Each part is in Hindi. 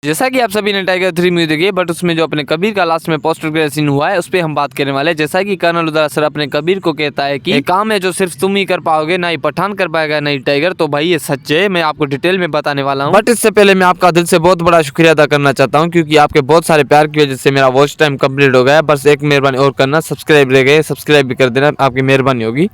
जैसा कि आप सभी ने टाइगर 3 मूवी देखी है, बट उसमें जो अपने कबीर का लास्ट में पोस्टर क्रेडिट सीन हुआ है उस पर हम बात करने वाले हैं। जैसा कि कर्नल उदरा सर अपने कबीर को कहता है कि ये काम है जो सिर्फ तुम ही कर पाओगे, ना ही पठान कर पाएगा ना ही टाइगर। तो भाई ये सच है, मैं आपको डिटेल में बताने वाला हूँ। बट इससे पहले मैं आपका दिल से बहुत बड़ा शुक्रिया अदा करना चाहता हूँ, क्योंकि आपके बहुत सारे प्यार की वजह से मेरा वॉच टाइम कंप्लीट हो गया। बस एक मेहरबानी और करना, सब्सक्राइब रह गए, सब्सक्राइब भी कर देना, आपकी मेहरबानी होगी।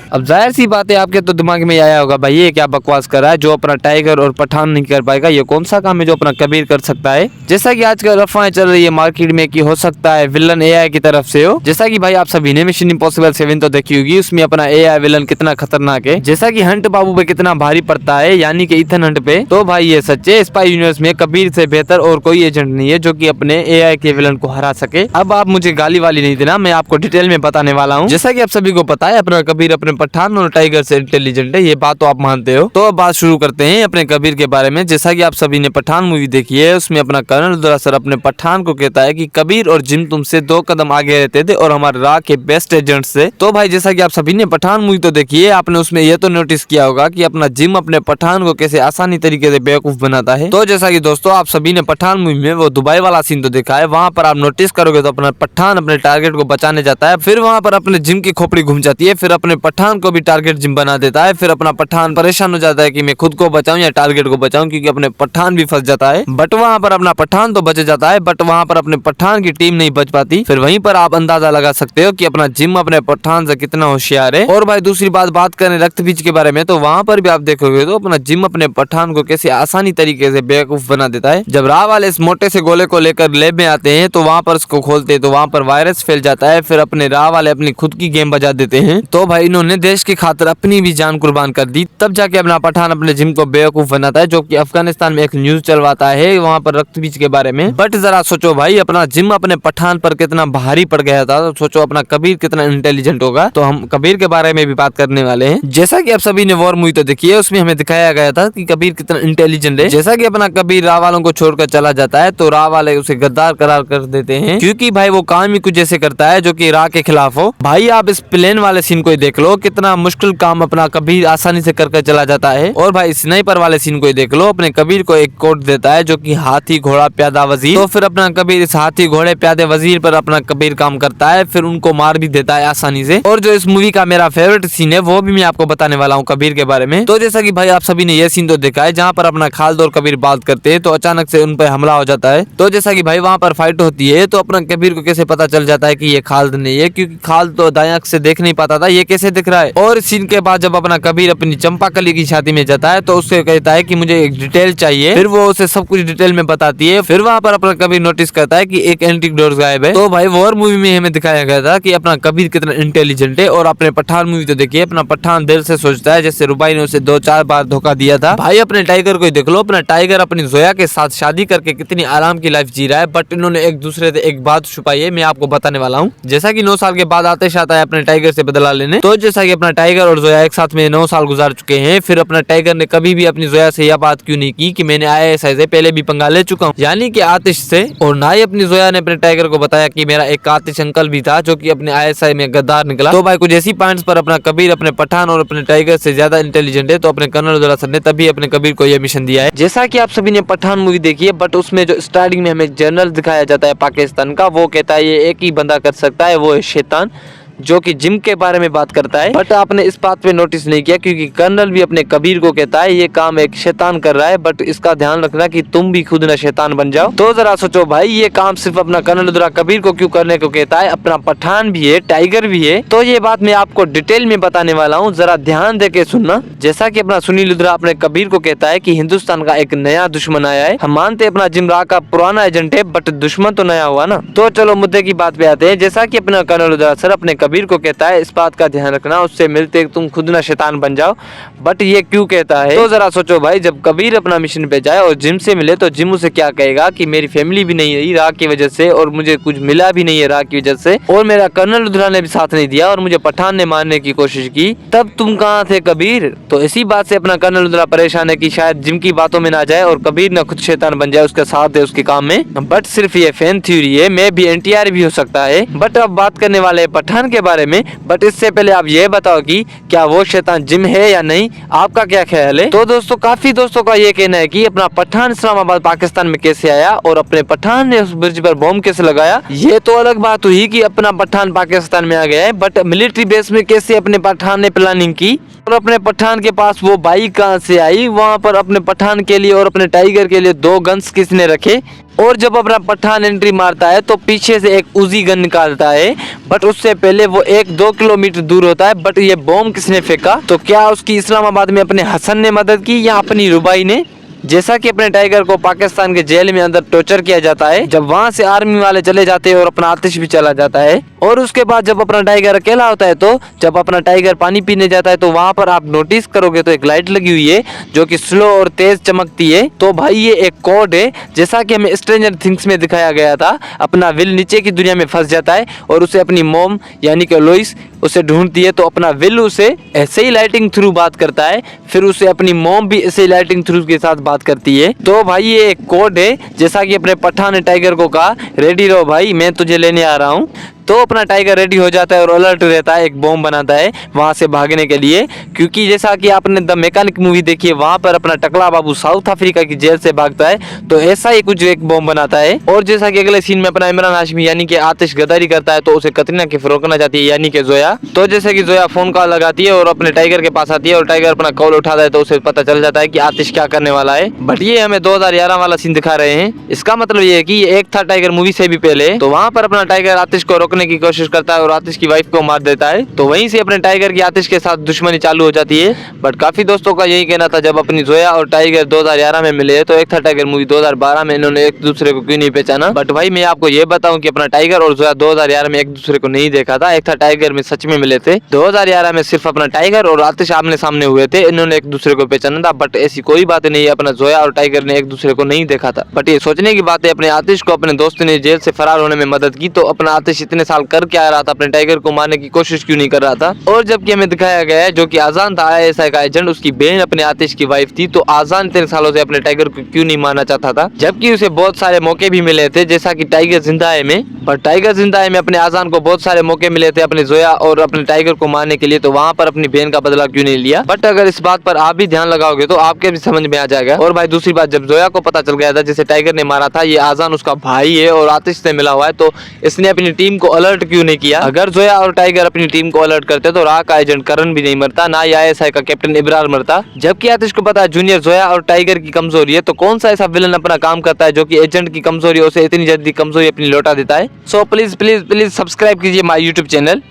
अब जाहिर सी बात है आपके तो दिमाग में आया होगा भाई ये क्या बकवास कर रहा है, जो अपना टाइगर और पठान नहीं कर पाएगा, ये कौन सा काम है जो अपना कबीर कर सकता है। जैसा कि आजकल अफवाहें चल रही है मार्केट में कि हो सकता है विलन एआई की तरफ से हो। जैसा कि भाई आप सभी ने मिशन इम्पॉसिबल 7 तो देखी होगी, उसमें अपना एआई विलन कितना खतरनाक है। जैसा कि हंट बाबू पे कितना भारी पड़ता है, यानी कि इथन हंट पे। तो भाई ये सच्चे स्पाई यूनिवर्स में कबीर से बेहतर और कोई एजेंट नहीं है जो कि अपने एआई के विलन को हरा सके। अब आप मुझे गाली वाली नहीं देना, मैं आपको डिटेल में बताने वाला हूँ। जैसा कि आप सभी को पता है अपना कबीर अपने पठान और टाइगर से इंटेलिजेंट है, ये बात तो आप मानते हो। तो अब बात शुरू करते हैं अपने कबीर के बारे में। जैसा कि आप सभी ने पठान मूवी देखी है, उसमें अपना कर्नल उदरा सर अपने पठान को कहता है कि कबीर और जिम तुमसे 2 कदम आगे रहते थे और हमारे राह के बेस्ट एजेंट से। तो भाई जैसा कि आप सभी ने पठान मूवी तो देखी है, आपने उसमें यह तो नोटिस किया होगा कि अपना जिम अपने पठान को कैसे आसानी तरीके से बेवकूफ बनाता है। तो जैसा कि दोस्तों आप सभी ने पठान मूवी में वो दुबई वाला सीन तो देखा है, वहाँ पर आप नोटिस करोगे तो अपना पठान अपने टारगेट को बचाने जाता है, फिर वहाँ पर अपने जिम की खोपड़ी घूम जाती है, फिर अपने पठान को भी टारगेट जिम बना देता है। फिर अपना पठान परेशान हो जाता है कि मैं खुद को बचाऊं या टारगेट को बचाऊं, क्योंकि अपने पठान भी फंस जाता है। बट वहां पर अपना पठान तो बच जाता है, बट वहां पर अपने पठान की टीम नहीं बच पाती। फिर वहीं पर आप अंदाजा लगा सकते हो कि अपना जिम अपने पठान से कितना होशियार है। और भाई दूसरी बात करें रक्त बीज के बारे में, तो वहां पर भी आप देखोगे तो अपना जिम अपने पठान को कैसे आसानी तरीके से बेवकूफ बना देता है। जब राह वाले इस मोटे से गोले को लेकर लैब में आते हैं तो वहां पर उसको खोलते हैं तो वहां पर वायरस फैल जाता है। फिर अपने राह वाले अपनी खुद की गेम बजा देते हैं। तो भाई इन्होंने देश की खातिर अपनी भी जान कुर्बान कर दी, तब जाके अपना पठान अपने जिम को बेवकूफ बनाता है, जो कि अफगानिस्तान में एक न्यूज चलवाता है वहां पर रक्त बीज के बारे में। बट जरा सोचो भाई अपना जिम अपने पठान पर कितना भारी पड़ गया था, तो सोचो अपना कबीर कितना इंटेलिजेंट होगा। तो हम कबीर के बारे में भी बात करने वाले हैं। जैसा कि आप सभी ने वॉर मूवी तो देखी है, उसमें हमें दिखाया गया था कि कबीर कितना इंटेलिजेंट है। जैसा कि अपना कबीर राह वालों को छोड़कर चला जाता है तो राह वाले उसे गद्दार करार कर देते हैं, क्योंकि भाई वो काम ही कुछ ऐसे करता है जो कि राह के खिलाफ हो। भाई आप इस प्लेन वाले सीन को देख लो, कितना मुश्किल काम अपना कबीर आसानी से कर चला जाता है। और भाई स्नाइपर वाले सीन को देख लो, अपने कबीर को एक कोड देता है जो कि हाथी घोड़ा प्यादा वजीर। तो फिर अपना कबीर इस हाथी घोड़े प्यादे वजीर पर अपना कबीर काम करता है, फिर उनको मार भी देता है आसानी से। और जो इस मूवी का मेरा फेवरेट सीन है वो भी मैं आपको बताने वाला हूँ कबीर के बारे में। तो जैसा कि भाई आप सभी ने यह सीन तो देखा है जहाँ पर अपना खालिद और कबीर बात करते हैं तो अचानक से उन पर हमला हो जाता है। तो जैसा कि भाई वहाँ पर फाइट होती है तो अपना कबीर को कैसे पता चल जाता है कि ये खालिद नहीं है, क्योंकि खालिद तो दाएं आंख से देख नहीं पाता था, ये कैसे दिख रहा है। और इस सीन के बाद जब अपना कबीर अपनी चंपाकली की शादी में जाता है तो उससे कहता है कि मुझे एक डिटेल चाहिए, फिर वो उसे सब कुछ डिटेल में बताती है। फिर वहाँ पर अपना कबीर नोटिस करता है कि एक एंटीक डोर गायब है। तो भाई वॉर मूवी में हमें दिखाया गया था कि अपना कबीर कितना इंटेलिजेंट है। और अपने पठान मूवी तो देखिए, अपना पठान दिल से सोचता है जैसे रुबाई ने उसे 2-4 बार धोखा दिया था। भाई अपने टाइगर को देख लो, अपना टाइगर अपनी जोया के साथ शादी करके कितनी आराम की लाइफ जी रहा है, बट इन्होंने एक दूसरे से एक बात छुपाई है, मैं आपको बताने वाला हूँ। जैसा कि 9 साल के बाद आतिश आता है अपने टाइगर से बदला लेने। तो जैसा कि अपना टाइगर और जोया एक साथ में 9 साल गुजार चुके हैं, फिर अपना टाइगर ने कभी भी अपनी जोया से यह बात क्यों नहीं की कि मैंने आईएसआई से पहले भी पंगा ले चुका हूँ, यानी कि आतिश से। और ना ही अपनी जोया ने अपने टाइगर को बताया कि मेरा एक आतिश अंकल भी था जो कि अपने आईएसआई में गद्दार निकला। तो भाई कुछ ऐसी पॉइंट्स पर अपना कबीर अपने पठान और अपने टाइगर से ज्यादा इंटेलिजेंट है। तो अपने कर्नल उदरा सर ने तभी अपने कबीर को यह मिशन दिया है। जैसा कि आप सभी ने पठान मूवी देखी है, बट उसमें जो स्टार्टिंग में हमें जनरल दिखाया जाता है पाकिस्तान का, वो कहता है ये एक ही बंदा कर सकता है, वो है शैतान, जो कि जिम के बारे में बात करता है। बट आपने इस बात पे नोटिस नहीं किया, क्योंकि कर्नल भी अपने कबीर को कहता है ये काम एक शैतान कर रहा है, बट इसका ध्यान रखना कि तुम भी खुद न शैतान बन जाओ। तो जरा सोचो भाई ये काम सिर्फ अपना कर्नल उदरा कबीर को क्यों करने को कहता है, अपना पठान भी है, टाइगर भी है। तो ये बात मैं आपको डिटेल में बताने वाला हूँ, जरा ध्यान दे के सुनना। जैसा कि अपना सुनील उदरा अपने कबीर को कहता है कि हिंदुस्तान का एक नया दुश्मन आया है, हम मानते अपना जिम राह का पुराना एजेंट है, बट दुश्मन तो नया हुआ ना। तो चलो मुद्दे की बात पे आते हैं। जैसा कि अपना कर्नल उदरा सर अपने कबीर को कहता है इस बात का ध्यान रखना उससे मिलते तुम खुद ना शैतान बन जाओ, बट ये क्यों कहता है। तो जरा सोचो भाई, जब कबीर अपना मिशन पे जाए और जिम से मिले तो जिम उसे क्या कहेगा कि मेरी फैमिली भी नहीं रही राह की वजह से और मुझे कुछ मिला भी नहीं है राह की वजह से, और मेरा कर्नल उदरा ने भी साथ नहीं दिया और मुझे पठान ने मारने की कोशिश की, तब तुम कहाँ थे कबीर। तो इसी बात से अपना कर्नल उदरा परेशान है कि शायद जिम की बातों में ना जाए और कबीर ना खुद शैतान बन जाए उसके साथ है उसके काम में। बट सिर्फ ये फैन थ्योरी है, मैं भी एनटीआर भी हो सकता है। बट अब बात करने वाले पठान के बारे में। बट इससे पहले आप ये बताओ कि क्या वो शैतान जिम है या नहीं, आपका क्या ख्याल है। तो दोस्तों काफी दोस्तों का ये कहना है कि अपना पठान इस्लामाबाद पाकिस्तान में कैसे आया और अपने पठान ने उस ब्रिज पर बॉम्ब कैसे लगाया। ये तो अलग बात हुई कि अपना पठान पाकिस्तान में आ गया है, बट मिलिट्री बेस में कैसे अपने पठान ने प्लानिंग की और अपने पठान के पास वो बाइक कहां से आई, वहां पर अपने पठान के लिए और अपने टाइगर के लिए 2 गन्स किसने रखे, और जब अपना पठान एंट्री मारता है तो पीछे से एक उजी गन निकालता है, बट उससे पहले वो 1-2 किलोमीटर दूर होता है। बट ये बॉम्ब किसने फेंका, तो क्या उसकी इस्लामाबाद में अपने हसन ने मदद की या अपनी रुबाई ने। जैसा कि अपने टाइगर को पाकिस्तान के जेल में अंदर टॉर्चर किया जाता है, जब वहां से आर्मी वाले चले जाते हैं और अपना आतिश भी चला जाता है, और उसके बाद जब अपना टाइगर अकेला होता है, तो जब अपना टाइगर पानी पीने जाता है तो वहां पर आप नोटिस करोगे तो एक लाइट लगी हुई है जो कि स्लो और तेज चमकती है। तो भाई ये एक कोड है, जैसा कि हमें स्ट्रेंजर थिंग्स में दिखाया गया था। अपना विल नीचे की दुनिया में फंस जाता है और उसे अपनी मोम यानी कि लोइस उसे ढूंढती है, तो अपना विल उसे ऐसे ही लाइटिंग थ्रू बात करता है, फिर उसे अपनी मोम भी ऐसे ही लाइटिंग थ्रू के साथ बात करती है। तो भाई ये एक कोड है, जैसा कि अपने पठान ने टाइगर को कहा रेडी रहो भाई, मैं तुझे लेने आ रहा हूँ। तो अपना टाइगर रेडी हो जाता है और अलर्ट रहता है, एक बॉम्ब बनाता है वहां से भागने के लिए, क्योंकि जैसा कि आपने द मैकेनिक मूवी देखी है, वहां पर अपना टकला बाबू साउथ अफ्रीका की जेल से भागता है, तो ऐसा ही कुछ एक बॉम्ब बनाता है। और जैसा कि अगले सीन में अपना इमरान हाशमी यानी कि आतिश गद्दारी करता है, तो उसे कतरीना कैफ रोकना चाहती है यानी कि जोया। तो जैसे कि जोया फोन कॉल लगाती है और अपने टाइगर के पास आती है, और टाइगर अपना कॉल उठाता है, तो उसे पता चल जाता है कि आतिश क्या करने वाला है। बट ये हमें 2011 वाला सीन दिखा रहे हैं, इसका मतलब ये है कि ये एक था टाइगर मूवी से भी पहले। तो वहां पर अपना टाइगर आतिश को रोकने की कोशिश करता है और आतिश की वाइफ को मार देता है, तो वहीं से अपने टाइगर की आतिश के साथ दुश्मनी चालू हो जाती है। बट काफी दोस्तों का यही कहना था, जब अपनी जोया और टाइगर 2011 में मिले, तो एक था टाइगर मूवी 2012 में इन्होंने एक दूसरे को क्यों नहीं पहचाना। बट भाई मैं आपको ये बताऊं कि अपना टाइगर और जोया 2011 में एक दूसरे को नहीं देखा था, एक था टाइगर में सच में मिले थे। 2011 में सिर्फ अपना टाइगर और आतिश आमने सामने हुए थे, इन्होंने एक दूसरे को पहचाना था। बट ऐसी कोई बात नहीं है, अपना जोया और टाइगर ने एक दूसरे को नहीं देखा था। बट ये सोचने की बात है, अपने आतिश को अपने दोस्त ने जेल से फरार होने में मदद की, तो अपना आतिश इतने साल कर क्या रहा था, अपने टाइगर को मारने की कोशिश क्यों नहीं कर रहा था। और जबकि हमें दिखाया गया है जो कि आजान था ISI का एजेंट, उसकी बहन अपने आतिश की वाइफ थी, तो आजान 3 सालों से अपने टाइगर को क्यों नहीं मारना चाहता था, जबकि उसे बहुत सारे मौके भी मिले थे, जैसा कि टाइगर जिंदा है में। पर टाइगर जिंदा है में अपने आजान को बहुत सारे मौके मिले थे अपने जोया और अपने टाइगर को मारने के लिए, तो वहां पर अपनी बहन का बदला क्यों नहीं लिया। बट अगर इस बात पर आप भी ध्यान लगाओगे तो आपके भी समझ में आ जाएगा। और भाई दूसरी बात, जब जोया को पता चल गया था जिसे टाइगर ने मारा था ये आजान उसका भाई है और आतिश से मिला हुआ है, तो इसने अपनी टीम को अलर्ट क्यों नहीं किया। अगर जोया और टाइगर अपनी टीम को अलर्ट करते तो राह का एजेंट करण भी नहीं मरता, ना ISI का कैप्टन इब्रार मरता। जबकि आतिश को पता है जूनियर जोया और टाइगर की कमजोरी है, तो कौन सा ऐसा विलन अपना काम करता है जो कि एजेंट की कमजोरी उसे इतनी जल्दी कमजोरी अपनी लौटा देता है। So please please please subscribe कीजिए माय यूट्यूब चैनल।